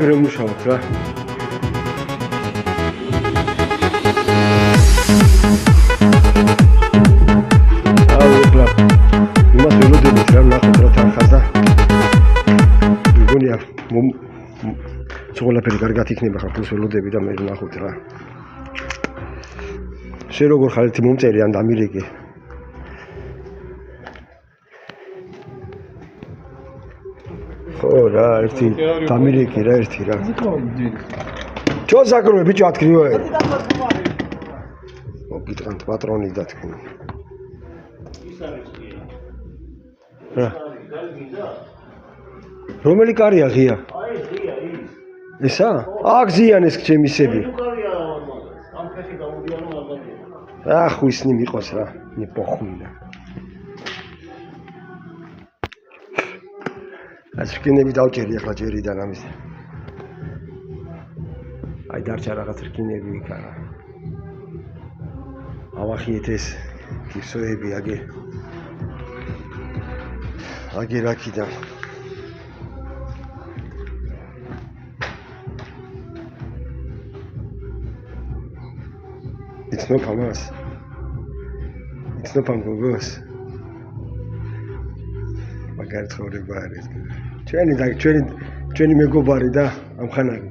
ვერ მუშაობთ რა. აუქლა. იმას ველოდებით რა ნახოთ რა თანხას და მგონია ყველაფერი კარგად იქნება ხა ფულს ველოდები და მე ნახოთ რა. შენ როგორ ხარ ერთი მომწერი ან დამირეკე? ხო რა ერთი დამირეკე რა ერთი რა. ჩო საკროე ბიჭო ათქნიო. მოგიტყანთ პატრონი დათქნი. რა. რომელი კარია ღია? აი ღია ის. ესა? აქ ზიანეს ჩემისები. ამ ფეხი გამოდიან მაგალითად. Ах, хуй с ним იყოს რა. Не похуй да. ასრკინები დავჭერი ახლა ჯერიდან ამის. აი დარჩა რაღაც რკინები იქ არა. ავახიეთ ეს კისოები აგე რაკიდან. It's no pamas. It's no pangogos. მაგარი ცხოვრება არის. ჩვენი მეგობარი და ამხანარი.